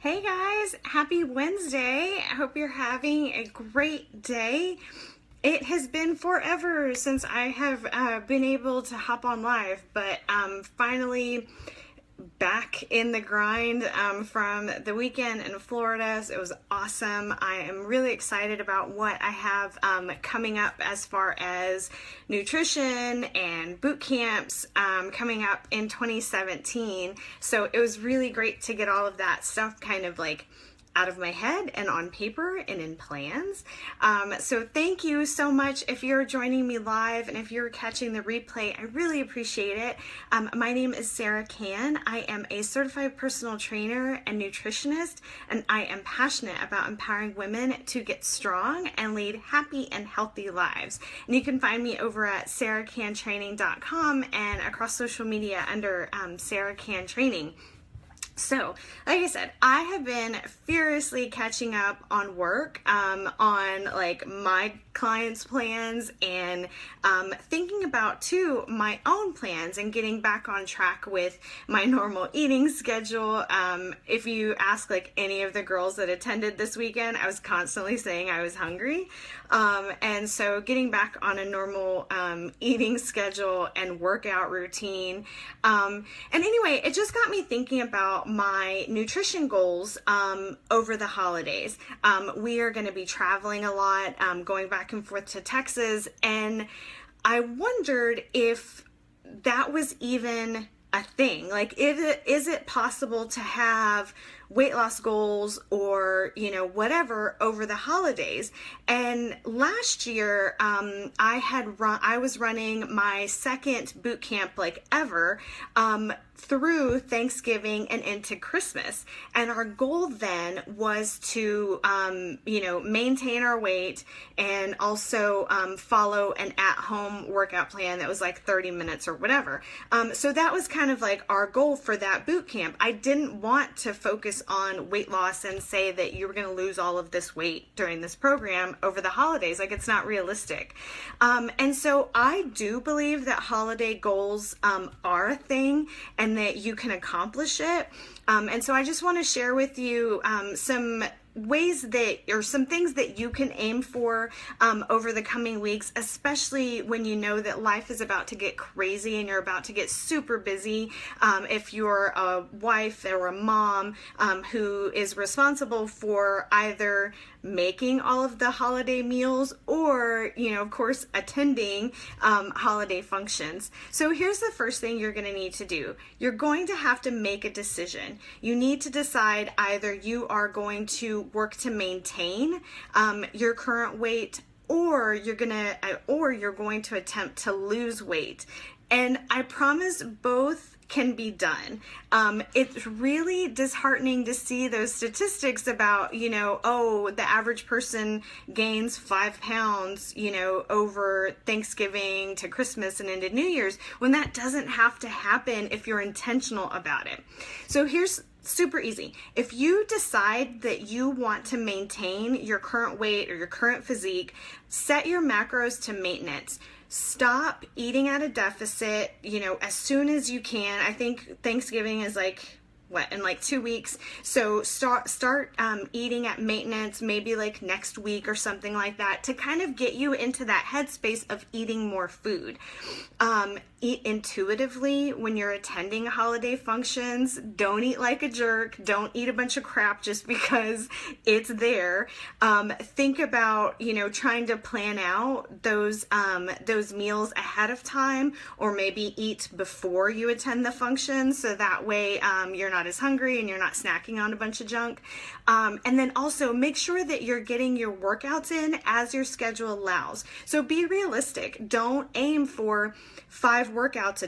Hey guys, happy Wednesday. I hope you're having a great day. It has been forever since I have been able to hop on live, but finally back in the grind from the weekend in Florida. So it was awesome. I am really excited about what I have coming up as far as nutrition and boot camps coming up in 2017. So it was really great to get all of that stuff kind of like out of my head and on paper and in plans. So thank you so much if you're joining me live and if you're catching the replay. I really appreciate it. My name is Sarah Can. I am a certified personal trainer and nutritionist, and I am passionate about empowering women to get strong and lead happy and healthy lives. And you can find me over at sarahcantraining.com and across social media under Sarah Can Training. So, like I said, I have been furiously catching up on work, on like my clients' plans and thinking about too my own plans and getting back on track with my normal eating schedule. If you ask like any of the girls that attended this weekend, I was constantly saying I was hungry. And so getting back on a normal eating schedule and workout routine. And anyway, it just got me thinking about my nutrition goals over the holidays. We are going to be traveling a lot, going back and forth to Texas, and I wondered if that was even a thing. Like, is it possible to have weight loss goals or, whatever over the holidays? And last year, I was running my second boot camp like ever, through Thanksgiving and into Christmas. And our goal then was to, maintain our weight and also follow an at-home workout plan that was like 30 minutes or whatever. So that was kind of like our goal for that boot camp. I didn't want to focus on weight loss and say that you were going to lose all of this weight during this program over the holidays. Like, it's not realistic. And so I do believe that holiday goals are a thing and that you can accomplish it. And so I just want to share with you some ways that, or some things that you can aim for over the coming weeks, especially when you know that life is about to get crazy and you're about to get super busy. If you're a wife or a mom who is responsible for either making all of the holiday meals or, of course, attending holiday functions. So here's the first thing you're going to need to do. You're going to have to make a decision. You need to decide either you are going to work to maintain your current weight, or you're going to attempt to lose weight. And I promise both can be done. It's really disheartening to see those statistics about, the average person gains 5 pounds, over Thanksgiving to Christmas and into New Year's, when that doesn't have to happen if you're intentional about it. So here's super easy. If you decide that you want to maintain your current weight or your current physique, set your macros to maintenance. Stop eating at a deficit, as soon as you can. I think Thanksgiving is in 2 weeks. So start eating at maintenance, maybe like next week or something like that, to kind of get you into that headspace of eating more food. Eat intuitively when you're attending holiday functions. Don't eat like a jerk. Don't eat a bunch of crap just because it's there. Think about, trying to plan out those meals ahead of time, or maybe eat before you attend the function, so that way you're not as hungry and you're not snacking on a bunch of junk. And then also make sure that you're getting your workouts in as your schedule allows. So be realistic. Don't aim for 5 workouts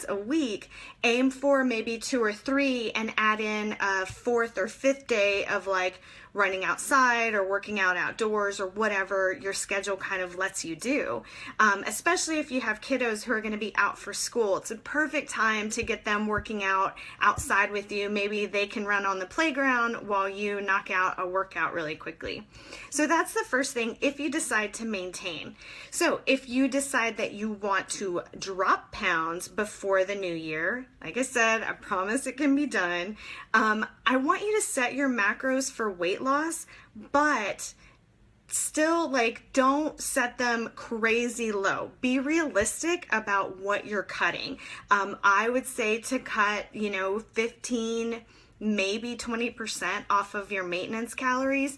a week. Aim for maybe 2 or 3 and add in a 4th or 5th day of like running outside or working out outdoors or whatever your schedule kind of lets you do. Especially if you have kiddos who are going to be out for school. It's a perfect time to get them working working out outside with you. Maybe they can run on the playground while you knock out a workout really quickly. So that's the first thing if you decide to maintain. So if you decide that you want to drop pounds before the new year, like I said, I promise it can be done. I want you to set your macros for weight loss, but still, like, don't set them crazy low. Be realistic about what you're cutting. I would say to cut, 15, maybe 20% off of your maintenance calories.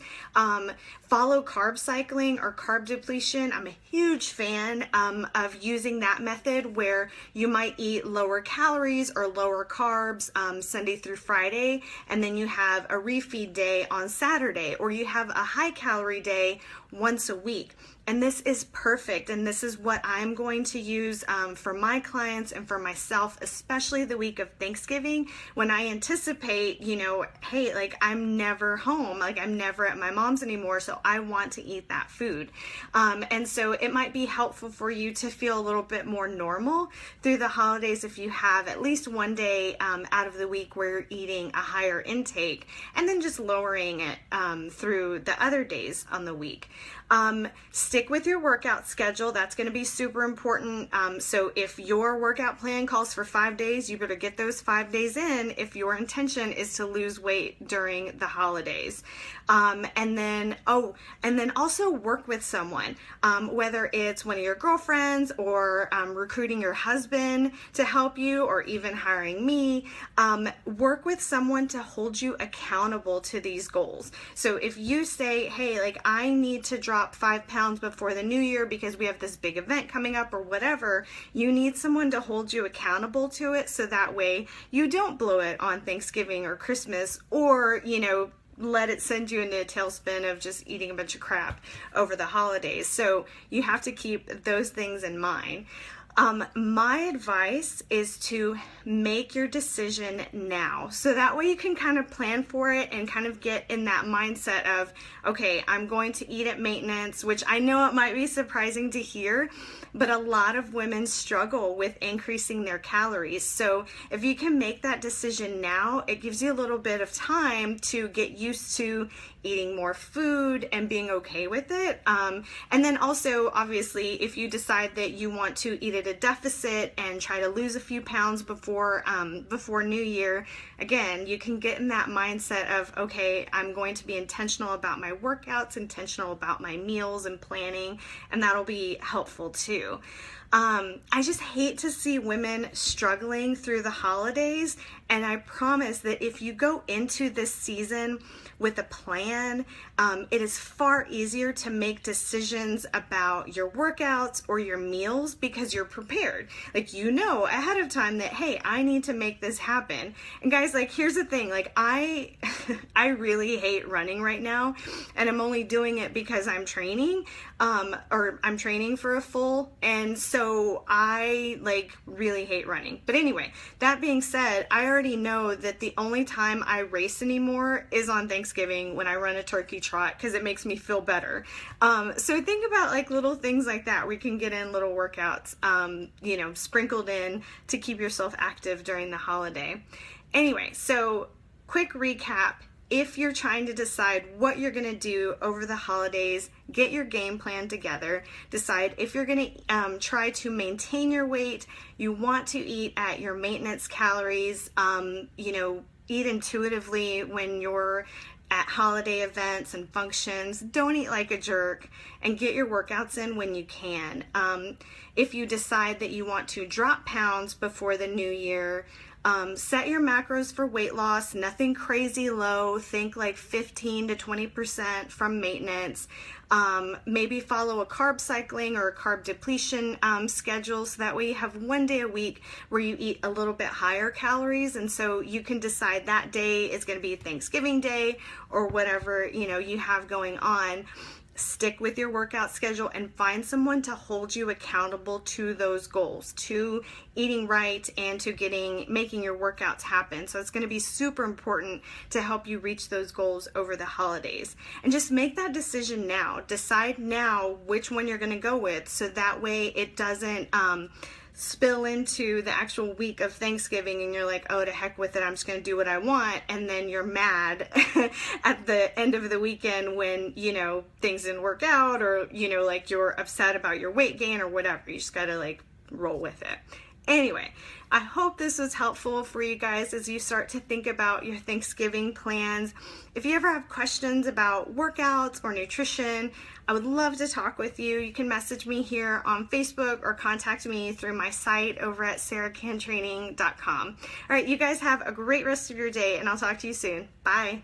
Follow carb cycling or carb depletion. I'm a huge fan of using that method where you might eat lower calories or lower carbs Sunday through Friday, and then you have a refeed day on Saturday, or you have a high calorie day once a week. And this is perfect, and this is what I'm going to use for my clients and for myself, especially the week of Thanksgiving, when I anticipate, hey, like, I'm never home, like, I'm never at my mom's anymore, so I want to eat that food. And so it might be helpful for you to feel a little bit more normal through the holidays if you have at least one day out of the week where you're eating a higher intake, and then just lowering it through the other days on the week. Stick with your workout schedule. That's going to be super important. So if your workout plan calls for 5 days, you better get those 5 days in if your intention is to lose weight during the holidays. And then also work with someone, whether it's one of your girlfriends or recruiting your husband to help you, or even hiring me. Work with someone to hold you accountable to these goals. So if you say, hey, like, I need to drop 5 pounds before the new year because we have this big event coming up or whatever, you need someone to hold you accountable to it, so that way you don't blow it on Thanksgiving or Christmas, or let it send you into a tailspin of just eating a bunch of crap over the holidays. So you have to keep those things in mind. My advice is to make your decision now. So that way you can kind of plan for it and kind of get in that mindset of, okay, I'm going to eat at maintenance, which I know it might be surprising to hear, but a lot of women struggle with increasing their calories. So if you can make that decision now, it gives you a little bit of time to get used to eating more food and being okay with it. And then also, obviously, if you decide that you want to eat at a deficit and try to lose a few pounds before New Year, again, you can get in that mindset of, okay, I'm going to be intentional about my workouts, intentional about my meals and planning, and that'll be helpful too. I just hate to see women struggling through the holidays, and I promise that if you go into this season with a plan, it is far easier to make decisions about your workouts or your meals because you're prepared. Like, ahead of time that, hey, I need to make this happen. And guys, like, here's the thing, like, I really hate running right now, and I'm only doing it because I'm training, or I'm training for a full, and so I really hate running. But anyway, that being said, I already know that the only time I race anymore is on Thanksgiving when I run a turkey trot, because it makes me feel better. So think about little things like that where you can get in little workouts, sprinkled in to keep yourself active during the holiday. Anyway, so quick recap. If you're trying to decide what you're going to do over the holidays, get your game plan together. Decide if you're going to try to maintain your weight. You want to eat at your maintenance calories. Eat intuitively when you're at holiday events and functions. Don't eat like a jerk, and get your workouts in when you can. If you decide that you want to drop pounds before the new year, set your macros for weight loss, nothing crazy low. Think 15 to 20% from maintenance. Maybe follow a carb cycling or a carb depletion schedule, so that way you have one day a week where you eat a little bit higher calories, and so you can decide that day is going to be Thanksgiving Day or whatever you have going on. Stick with your workout schedule and find someone to hold you accountable to those goals, to eating right and to making your workouts happen. So it's going to be super important to help you reach those goals over the holidays. And just make that decision now. Decide now which one you're going to go with, so that way it doesn't spill into the actual week of Thanksgiving and you're like, oh, to heck with it, I'm just going to do what I want. And then you're mad at the end of the weekend when, you know, things didn't work out, or, you know, like you're upset about your weight gain or whatever. You just got to like roll with it. Anyway, I hope this was helpful for you guys as you start to think about your Thanksgiving plans. If you ever have questions about workouts or nutrition, I would love to talk with you. You can message me here on Facebook or contact me through my site over at sarahcantraining.com. All right, you guys have a great rest of your day, and I'll talk to you soon. Bye.